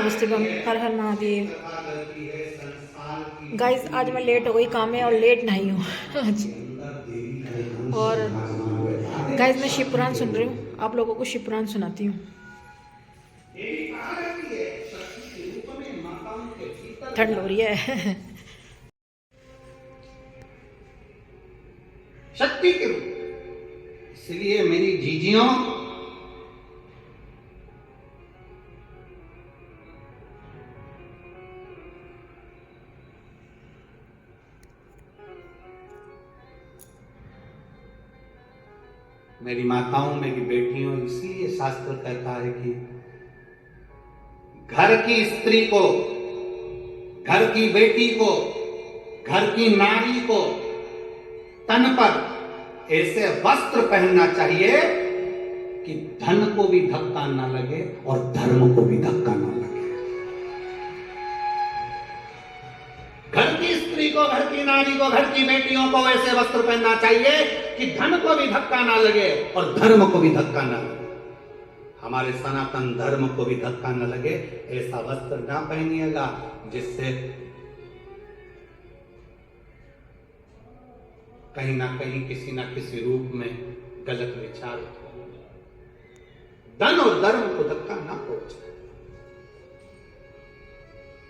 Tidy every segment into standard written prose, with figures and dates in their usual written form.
नमस्ते बम, हर हर महादेव। गाइस आज मैं लेट हो गई काम में और लेट नहीं हूँ आज। और गाइस मैं शिव पुराण सुन रही हूँ, आप लोगों को शिव पुराण सुनाती हूँ। ठंड हो रही है शक्ति के रूप, इसलिए मेरी जीजियों मेरी माताओं, मेरी बेटियों, इसीलिए शास्त्र कहता है कि घर की स्त्री को, घर की बेटी को, घर की नारी को तन पर ऐसे वस्त्र पहनना चाहिए कि धन को भी धक्का ना लगे और धर्म को भी धक्का ना लगे। घर की स्त्री को, घर की नारी को, घर की बेटियों को ऐसे वस्त्र पहनना चाहिए कि धन को भी धक्का ना लगे और धर्म को भी धक्का ना लगे, हमारे सनातन धर्म को भी धक्का न लगे। ऐसा वस्त्र ना पहनिएगा जिससे कहीं ना कहीं किसी ना किसी रूप में गलत विचार हो, धन और धर्म को धक्का ना पहुंचे।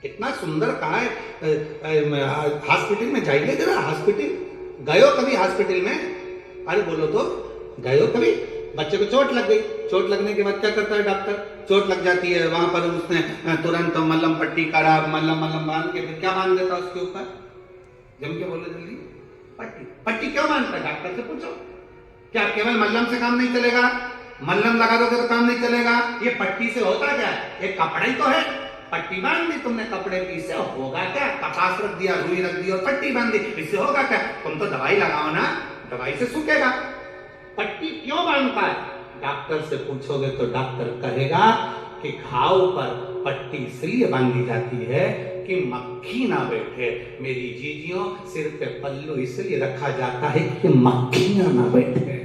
कितना सुंदर कहा है, हॉस्पिटल में जाइए जरा, हॉस्पिटल गयो कभी हॉस्पिटल में? अरे बोलो तो, गयो कभी? बच्चे को चोट लग गई, चोट लगने के बाद क्या करता है डॉक्टर? चोट लग जाती है, वहां पर उसने तुरंत मल्लम पट्टी करा, मल्लम बांध के फिर क्या बांध देता उसके ऊपर? जम के बोलो जल्दी, पट्टी। पट्टी क्यों बांधता है? डॉक्टर से पूछो। क्या केवल मल्लम से काम नहीं चलेगा? मल्लम लगा दोगे तो काम नहीं चलेगा। ये पट्टी से होता क्या है? एक कपड़ा ही तो है। पट्टी बांध दी तुमने कपड़े की, इससे होगा क्या? कपास रख दिया, रुई रख दी और पट्टी बांध दी, इससे होगा क्या? तुम तो दवाई लगाओ ना, दवाई से सूखेगा। पट्टी क्यों बांधता है? डॉक्टर से पूछोगे तो डॉक्टर कहेगा कि घाव पर पट्टी इसलिए बांधी जाती है कि मक्खी ना बैठे। मेरी जीजियों, सिर पे पल्लू इसलिए रखा जाता है कि मक्खियां ना बैठे।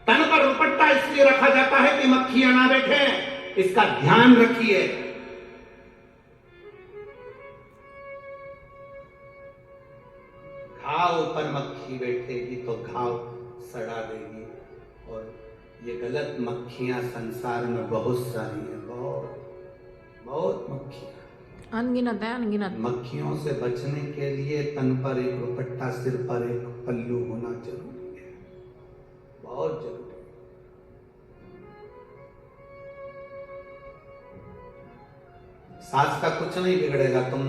तन पर दुपट्टा इसलिए रखा जाता है कि मक्खियां ना बैठे। इसका ध्यान रखिए। घाव पर मक्खी बैठेगी तो घाव सड़ा देगी। और ये गलत मक्खियां संसार में बहुत सारी है, बहुत मक्खियां, अनगिनत है, अनगिनत। मक्खियों से बचने के लिए तन पर एक दुपट्टा, सिर पर एक पल्लू होना जरूरी है, बहुत जरूरी। सास का कुछ नहीं बिगड़ेगा। तुम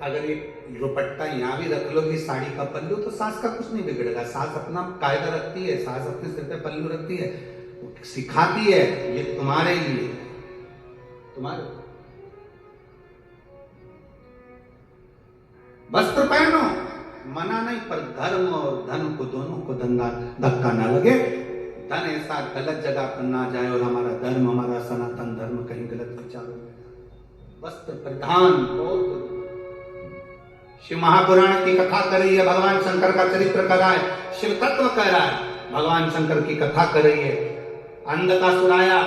अगर ये दुपट्टा यहाँ भी रख लोगी, साड़ी का पल्लू, तो सास का कुछ नहीं बिगड़ेगा। सास अपना कायदा रखती है, सास अपने सिर पे पल्लू रखती है, सिखाती है ये तुम्हारे लिए, तुम्हारे। वस्त्र पहनो, मना नहीं, पर धर्म और धन को, दोनों को धक्का ना लगे। धन ऐसा गलत जगह पर ना जाए और हमारा धर्म, हमारा सनातन धर्म कहीं गलत विचारों में। वस्त्र परिधान बहुत। शिव महापुराण की कथा कर रही है, भगवान शंकर का चरित्र कर रहा है, शिव तत्व कह रहा है, भगवान शंकर की कथा कर रही है। अंधकासुर आया,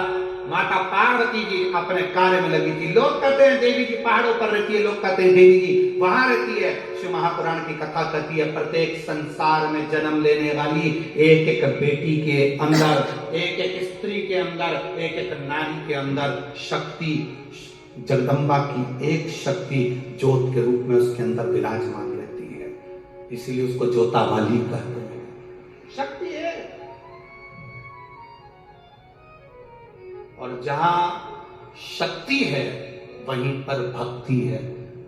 माता पार्वती जी अपने कार्य में लगी थी। लोग कहते हैं देवी जी पहाड़ों पर रहती है, लोग कहते हैं देवी जी वहां रहती है। शिव महापुराण की कथा कहती है प्रत्येक संसार में जन्म लेने वाली एक एक बेटी के अंदर, एक एक स्त्री के अंदर, एक एक नारी के अंदर शक्ति, जगदम्बा की एक शक्ति ज्योत के रूप में उसके अंदर विराजमान रहती है, इसीलिए उसको ज्योता वाली कहते हैं। शक्ति है। और जहां शक्ति है वहीं पर भक्ति है।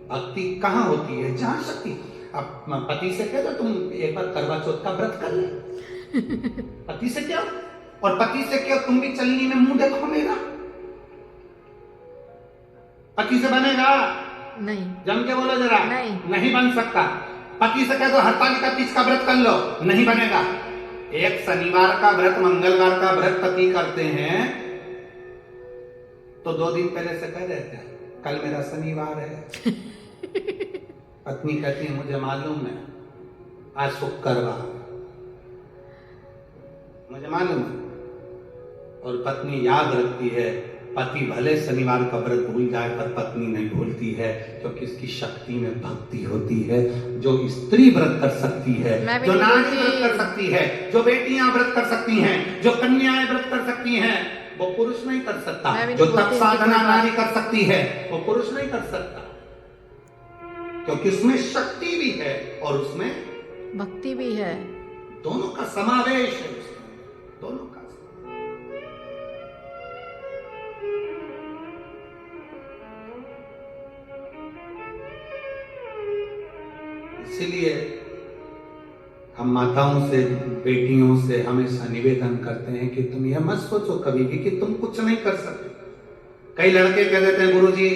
भक्ति कहां होती है? जहां शक्ति। अब पति से कह दो तुम एक बार करवा चौथ का व्रत कर ले पति से क्या, और पति से क्या तुम भी चलनी में मुंह देखो मेरा। पति से बनेगा? नहीं। जम के बोलो जरा। नहीं बन सकता। पति से कह दो हरतालिका तीज का व्रत कर लो, नहीं बनेगा। एक शनिवार का व्रत, मंगलवार का व्रत पति करते हैं तो 2 दिन पहले से कह देते हैं कल मेरा शनिवार है पत्नी कहती है मुझे मालूम है आज शुक्रवार, मुझे मालूम है। और पत्नी याद रखती है। पति भले शनिवार का व्रत भूल जाए पर पत्नी नहीं भूलती है, क्योंकि इसकी शक्ति में भक्ति होती है। जो स्त्री व्रत कर सकती है, जो नारी व्रत कर सकती है, जो बेटियां व्रत कर सकती हैं, जो कन्याएं व्रत कर सकती हैं, वो पुरुष नहीं कर सकता। जो तप साधना नारी कर सकती है, वो पुरुष नहीं कर सकता, क्योंकि उसमें शक्ति भी है और उसमें भक्ति भी है, दोनों का समावेश है उसमें, दोनों का। इसीलिए हम माताओं से, बेटियों से हमेशा निवेदन करते हैं कि तुम यह मत सोचो कभी भी कि तुम कुछ नहीं कर सकते। कई लड़के कह देते हैं गुरुजी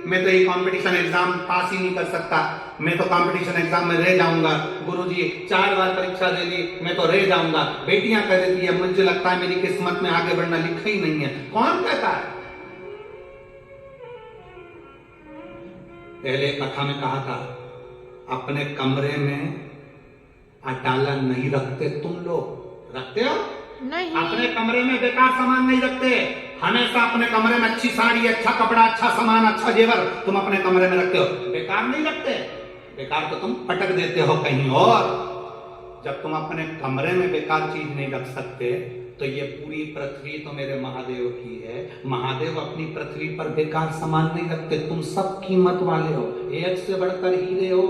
मैं तो ये कंपटीशन एग्जाम पास ही नहीं कर सकता, मैं तो कंपटीशन एग्जाम में रह जाऊंगा, गुरुजी 4 बार परीक्षा दे ली मैं तो रह जाऊंगा। बेटियां कह देती है मुझे लगता है मेरी किस्मत में आगे बढ़ना लिखा ही नहीं है। कौन कहता है? पहले कथा में कहा था अपने कमरे में अटाला नहीं रखते। तुम लोग रखते हो? नहीं। अपने कमरे में बेकार सामान नहीं रखते। हमेशा अपने कमरे में अच्छी साड़ी, अच्छा कपड़ा, अच्छा सामान, अच्छा जेवर तुम अपने कमरे में रखते हो, बेकार नहीं रखते। बेकार तो तुम पटक देते हो कहीं और। जब तुम अपने कमरे में बेकार चीज नहीं रख सकते तो ये पूरी पृथ्वी तो मेरे महादेव की है। महादेव अपनी पृथ्वी पर बेकार सामान नहीं रखते। तुम सब कीमत वाले हो, एक से बढ़कर हीरे हो।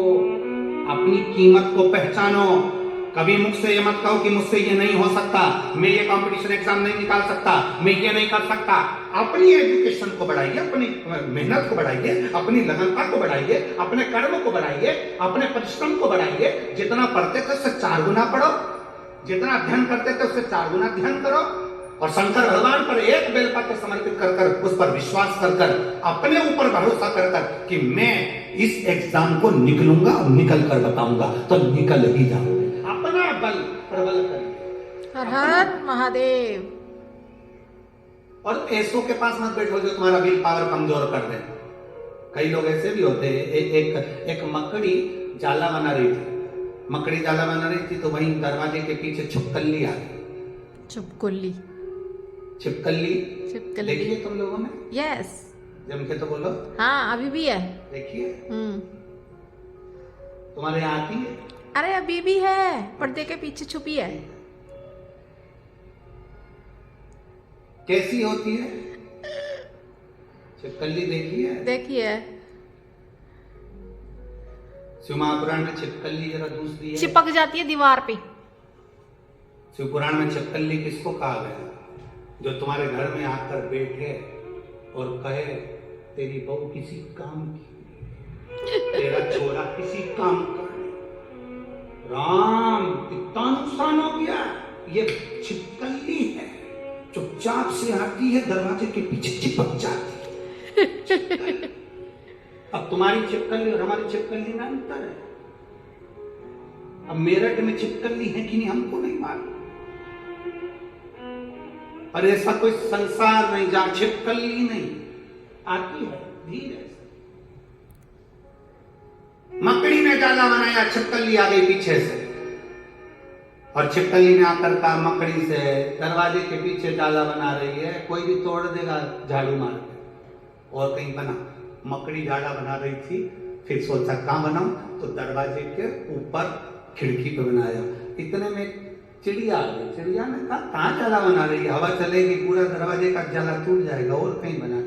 अपनी कीमत को पहचानो। कभी मुख से ये मत कहो कि मुझसे ये नहीं हो सकता, मैं ये कंपटीशन एग्जाम नहीं निकाल सकता, मैं ये नहीं कर सकता। अपनी एजुकेशन को बढ़ाइए, अपनी मेहनत को बढ़ाइए, अपनी लगनता को बढ़ाइए, अपने कर्म को बढ़ाइए, अपने परिश्रम को बढ़ाइए। जितना पढ़ते थे उससे 4 गुना पढ़ो, जितना अध्ययन करते थे उससे 4 गुना अध्ययन करो। और शंकर भगवान पर एक बेलपत्र समर्पित कर कर, उस पर विश्वास कर कर, अपने ऊपर भरोसा कर कर कि मैं इस एग्जाम को निकलूंगा और निकल कर बताऊंगा, तो निकल ही जाओगे। अपना बल प्रबल करिए। हर हर महादेव। और ऐसों के पास मत बैठो जो तुम्हारा विल पावर कमजोर कर दे। कई लोग ऐसे भी होते हैं। एक मकड़ी जाला बना रही थी, मकड़ी जाला बना रही थी तो वहीं दरवाजे के पीछे छिपकली आ गई। छिपकली? छिपकली छिपकली देखिए तुम लोगों ने? यस। जम के तो बोलो। हाँ अभी भी है। देखिए तुम्हारे यहाँ आती है? अरे अभी भी है, पर्दे के पीछे छुपी है। कैसी होती है छिपकली? देखिए देखिए शिव महापुराण में छिपकली जरा दूसरी है, चिपक जाती है दीवार पे। शिव पुराण में छिपकली किसको कहा गया? जो तुम्हारे घर में आकर बैठे और कहे तेरी बहू किसी काम की, तेरा छोरा किसी काम का। राम कितना नुकसान हो गया। ये छिपकली है, चुपचाप से आती है, दरवाजे के पीछे चिपक जाती है। अब तुम्हारी छिपकली और हमारी छिपकली में अंतर है। अब मेरठ में छिपकली है कि नहीं हमको नहीं मालूम, और ऐसा कोई संसार नहीं जहां छिपकली नहीं आती है। धीरे से मकड़ी ने जाला बनाया, छिपकली आ गई पीछे से, और छिपकली ने आकर कहा मकड़ी से दरवाजे के पीछे जाला बना रही है, कोई भी तोड़ देगा झाड़ू मार के। और कहीं बना, मकड़ी जाला बना रही थी, फिर सोचा कहां बनाऊं, तो दरवाजे के ऊपर खिड़की पे बनाया। इतने में चिड़िया आ गई। चिड़िया ने कहा कहां जाला बना रही है, हवा चलेगी पूरा दरवाजे का जाला टूट जाएगा। और कहीं बना।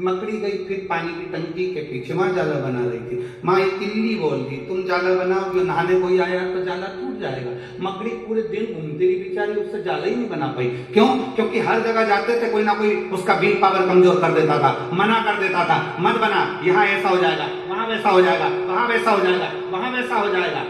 मकड़ी गई फिर पानी की टंकी के पीछे, वहां जाला बना रही थी। माँ एक तिल्ली बोल दी तुम जाला बनाओ, जो नहाने कोई आया तो जाला टूट जाएगा। मकड़ी पूरे दिन घूमती रही बेचारी, उससे जाला ही नहीं बना पाई। क्यों? क्योंकि हर जगह जाते थे कोई ना कोई उसका विल पावर कमजोर कर देता था, मना कर देता था, मत बना, यहाँ ऐसा हो जाएगा, वहां वैसा हो जाएगा, वहां वैसा हो जाएगा, वहां वैसा हो जाएगा।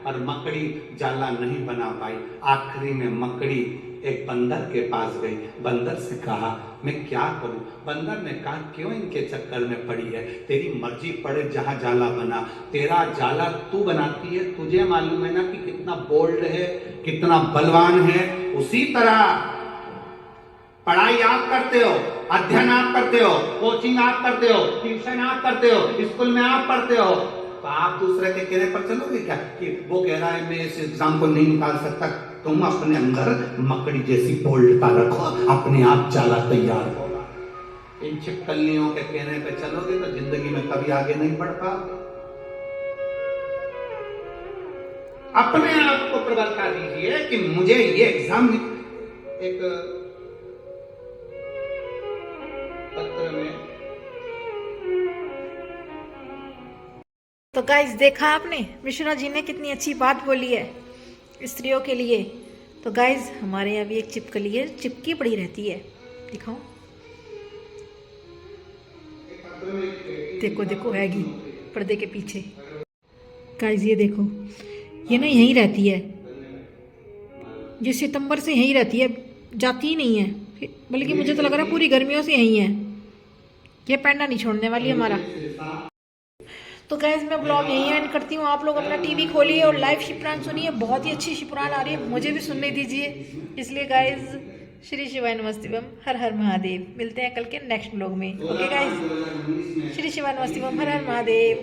और मकड़ी जाला नहीं बना पाई। आखिरी में मकड़ी एक बंदर के पास गई, बंदर से कहा मैं क्या करूं? बंदर ने कहा क्यों इनके चक्कर में पड़ी है, तेरी मर्जी पड़े जहां जाला बना। तेरा जाला तू बनाती है, तुझे मालूम है ना कि कितना बोल्ड है, कितना बलवान है। उसी तरह पढ़ाई आप करते हो, अध्ययन आप करते हो, कोचिंग आप करते हो, ट्यूशन आप करते हो, स्कूल में आप पढ़ते हो, तो आप दूसरे के कहने पर चलोगे क्या कि वो कह रहा है मैं इस एग्जाम को नहीं निकाल सकता, तुम अपने अंदर मकड़ी जैसी बोल्डता रखो, अपने आप चाला तैयार होगा। इन छिपकलियों के कहने पे चलोगे तो जिंदगी में कभी आगे नहीं बढ़ पाओगे। अपने आप को प्रबलता दीजिए कि मुझे ये एग्जाम एक पत्र में। तो गाइस देखा आपने मिश्रा जी ने कितनी अच्छी बात बोली है स्त्रियों के लिए। तो गाइस हमारे यहाँ भी एक चिपकली है, चिपकी पड़ी रहती है, दिखाओ, देखो देखो हैगी पर्दे के पीछे। गाइस ये देखो, ये ना यहीं रहती है, ये सितंबर से यहीं रहती है, जाती ही नहीं है, बल्कि मुझे तो लग रहा है पूरी गर्मियों से यहीं है, ये पैंडा नहीं छोड़ने वाली हमारा। तो गाइस मैं ब्लॉग यहीं एंड करती हूँ। आप लोग अपना टीवी खोलिए और लाइव शिप्रान सुनिए, बहुत ही अच्छी शिप्रान आ रही है, मुझे भी सुनने दीजिए। इसलिए गाइस श्री शिवाय नमस्तिवम, हर हर महादेव। मिलते हैं कल के नेक्स्ट ब्लॉग में। ओके गाइस, श्री शिवाय नमस्तिवम, हर हर महादेव।